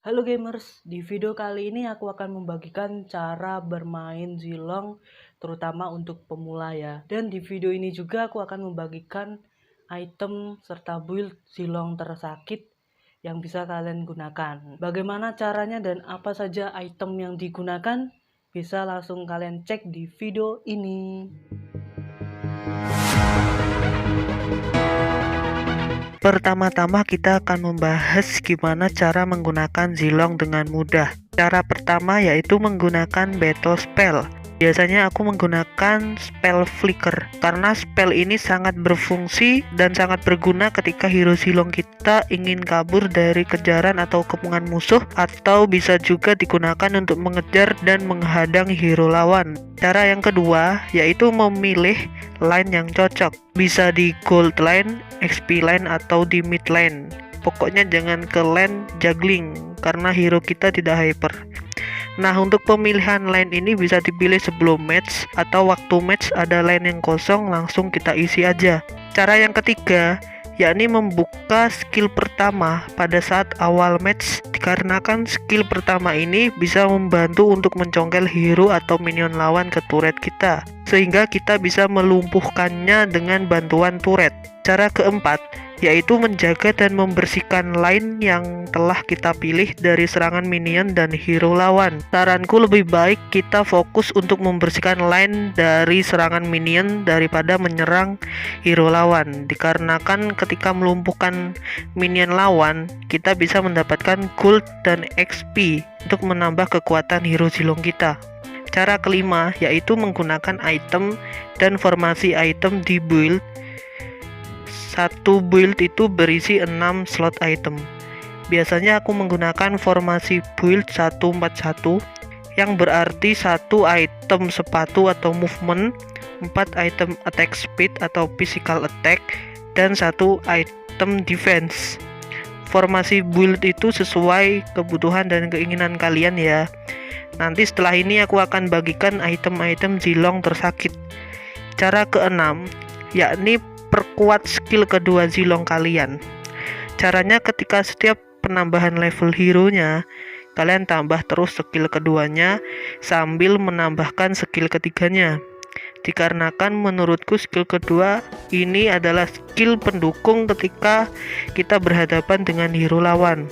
Halo gamers, di video kali ini aku akan membagikan cara bermain Zilong terutama untuk pemula ya. Dan di video ini juga aku akan membagikan item serta build Zilong tersakit yang bisa kalian gunakan. Bagaimana caranya dan apa saja item yang digunakan? Bisa langsung kalian cek di video ini. Pertama-tama kita akan membahas gimana cara menggunakan Zilong dengan mudah. Cara pertama yaitu menggunakan battle spell. Biasanya aku menggunakan spell flicker karena spell ini sangat berfungsi dan sangat berguna ketika hero Zilong kita ingin kabur dari kejaran atau kepungan musuh, atau bisa juga digunakan untuk mengejar dan menghadang hero lawan. Cara yang kedua yaitu memilih line yang cocok. Bisa di gold line, XP line, atau di mid line. Pokoknya jangan ke lane juggling karena hero kita tidak hyper. Nah, untuk pemilihan line ini bisa dipilih sebelum match atau waktu match ada line yang kosong langsung kita isi aja. Cara yang ketiga yakni membuka skill pertama pada saat awal match, dikarenakan skill pertama ini bisa membantu untuk mencongkel hero atau minion lawan ke turret kita, sehingga kita bisa melumpuhkannya dengan bantuan turret. Cara keempat yaitu menjaga dan membersihkan line yang telah kita pilih dari serangan minion dan hero lawan. Saranku lebih baik kita fokus untuk membersihkan line dari serangan minion daripada menyerang hero lawan, dikarenakan ketika melumpuhkan minion lawan kita bisa mendapatkan gold dan XP untuk menambah kekuatan hero Zilong kita. Cara kelima yaitu menggunakan item dan formasi item di build. Satu build itu berisi 6 slot item. Biasanya aku menggunakan formasi build 141 yang berarti 1 item sepatu atau movement, 4 item attack speed atau physical attack, dan 1 item defense. Formasi build itu sesuai kebutuhan dan keinginan kalian ya. Nanti setelah ini aku akan bagikan item-item Zilong tersakit. Cara keenam yakni perkuat skill kedua Zilong kalian. Caranya ketika setiap penambahan level hero-nya, kalian tambah terus skill keduanya sambil menambahkan skill ketiganya. Dikarenakan menurutku skill kedua ini adalah skill pendukung ketika kita berhadapan dengan hero lawan.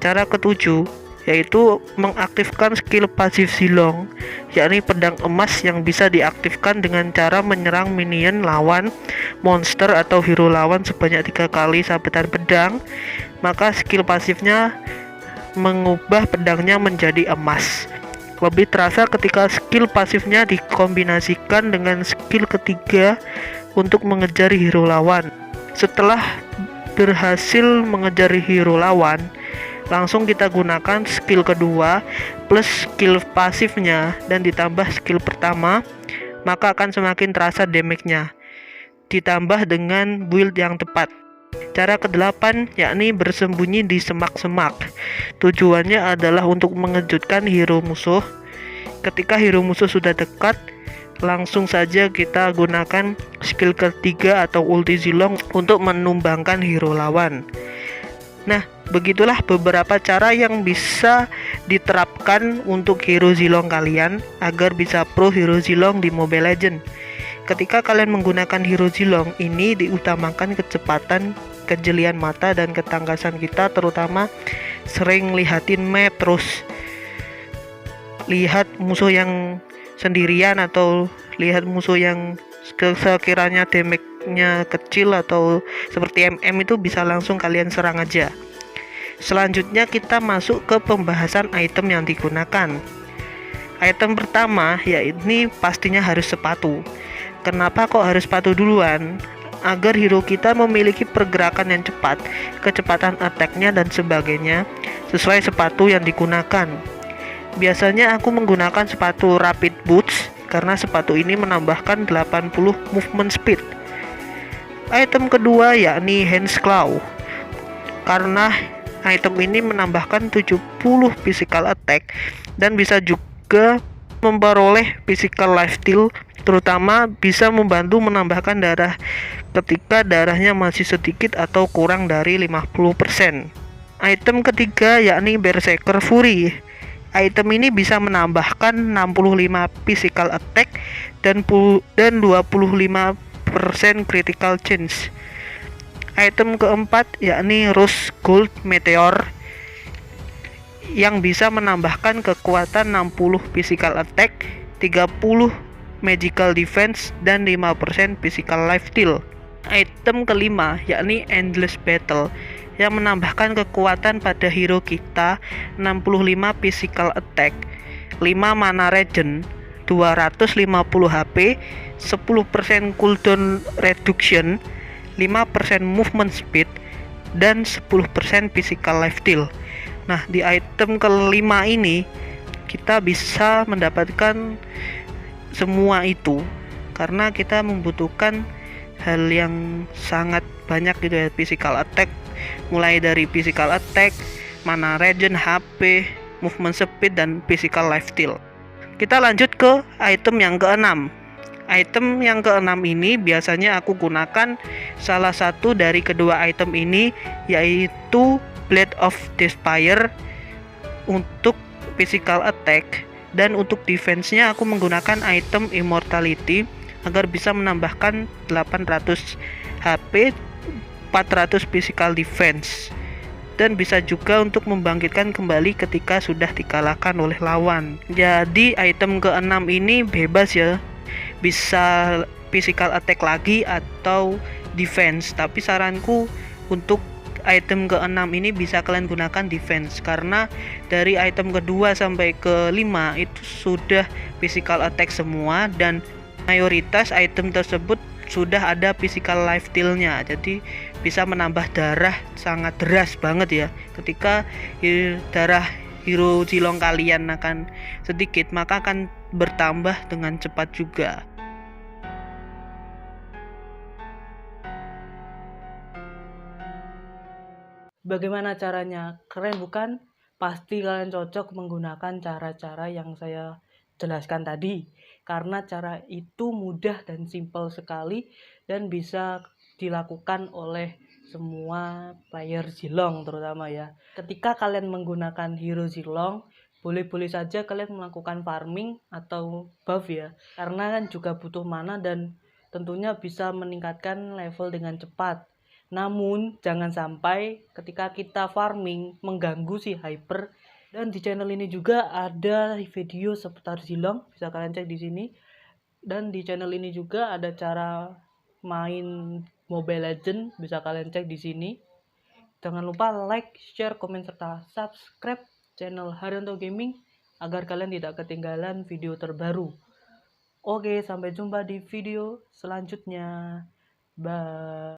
Cara ketujuh yaitu mengaktifkan skill pasif Zilong, yakni pedang emas yang bisa diaktifkan dengan cara menyerang minion lawan, monster atau hero lawan sebanyak 3 kali sabetan pedang, maka skill pasifnya mengubah pedangnya menjadi emas. Lebih terasa ketika skill pasifnya dikombinasikan dengan skill ketiga untuk mengejar hero lawan. Setelah berhasil mengejar hero lawan, langsung kita gunakan skill kedua plus skill pasifnya dan ditambah skill pertama, maka akan semakin terasa damage-nya ditambah dengan build yang tepat. Cara kedelapan yakni bersembunyi di semak-semak. Tujuannya adalah untuk mengejutkan hero musuh. Ketika hero musuh sudah dekat, langsung saja kita gunakan skill ketiga atau ulti Zilong untuk menumbangkan hero lawan. Nah, begitulah beberapa cara yang bisa diterapkan untuk hero Zilong kalian agar bisa pro hero Zilong di Mobile Legends. Ketika kalian menggunakan hero Zilong ini diutamakan kecepatan, kejelian mata, dan ketangkasan kita, terutama sering lihatin map, terus lihat musuh yang sendirian atau lihat musuh yang sekiranya damage-nya kecil atau seperti MM itu bisa langsung kalian serang aja. Selanjutnya kita masuk ke pembahasan item yang digunakan. Item pertama yaitu pastinya harus sepatu. Kenapa kok harus sepatu duluan? Agar hero kita memiliki pergerakan yang cepat, kecepatan attack-nya dan sebagainya sesuai sepatu yang digunakan. Biasanya aku menggunakan sepatu rapid boots karena sepatu ini menambahkan 80 movement speed. Item kedua yakni hands claw. Karena item ini menambahkan 70 physical attack dan bisa juga memperoleh physical lifesteal, terutama bisa membantu menambahkan darah ketika darahnya masih sedikit atau kurang dari 50%. Item ketiga yakni Berserker Fury. Item ini bisa menambahkan 65 physical attack dan 25% critical chance. Item keempat yakni Rose Gold Meteor yang bisa menambahkan kekuatan 60 physical attack, 30 magical defense dan 5% physical life steal. Item kelima yakni Endless Battle yang menambahkan kekuatan pada hero kita, 65 physical attack, 5 mana regen, 250 HP, 10% cooldown reduction, 5% movement speed, dan 10% physical life steal. Nah, di item kelima ini kita bisa mendapatkan semua itu karena kita membutuhkan hal yang sangat banyak gitu ya, physical attack, mulai dari physical attack, mana regen, HP, movement speed, dan physical life steal. Kita lanjut ke item yang keenam. Item yang keenam ini biasanya aku gunakan salah satu dari kedua item ini, yaitu Blade of Despair untuk physical attack, dan untuk defense-nya aku menggunakan item Immortality agar bisa menambahkan 800 HP, 400 physical defense, dan bisa juga untuk membangkitkan kembali ketika sudah dikalahkan oleh lawan. Jadi item ke-6 ini bebas ya, bisa physical attack lagi atau defense, tapi saranku untuk item ke-6 ini bisa kalian gunakan defense, karena dari item kedua sampai ke-5 itu sudah physical attack semua dan mayoritas item tersebut sudah ada physical life steal-nya, jadi bisa menambah darah sangat deras banget ya. Ketika darah hero Zilong kalian akan sedikit, maka akan bertambah dengan cepat juga. Bagaimana caranya? Keren bukan? Pasti kalian cocok menggunakan cara-cara yang saya jelaskan tadi, karena cara itu mudah dan simpel sekali dan bisa dilakukan oleh semua player Zilong terutama ya. Ketika kalian menggunakan hero Zilong, boleh-boleh saja kalian melakukan farming atau buff ya, karena kan juga butuh mana dan tentunya bisa meningkatkan level dengan cepat. Namun jangan sampai ketika kita farming mengganggu si hyper. Dan di channel ini juga ada video seputar Zilong, bisa kalian cek di sini. Dan di channel ini juga ada cara main Mobile Legends, bisa kalian cek di sini. Jangan lupa like, share, komen, serta subscribe channel Haryanto Gaming agar kalian tidak ketinggalan video terbaru. Oke, sampai jumpa di video selanjutnya. Bye.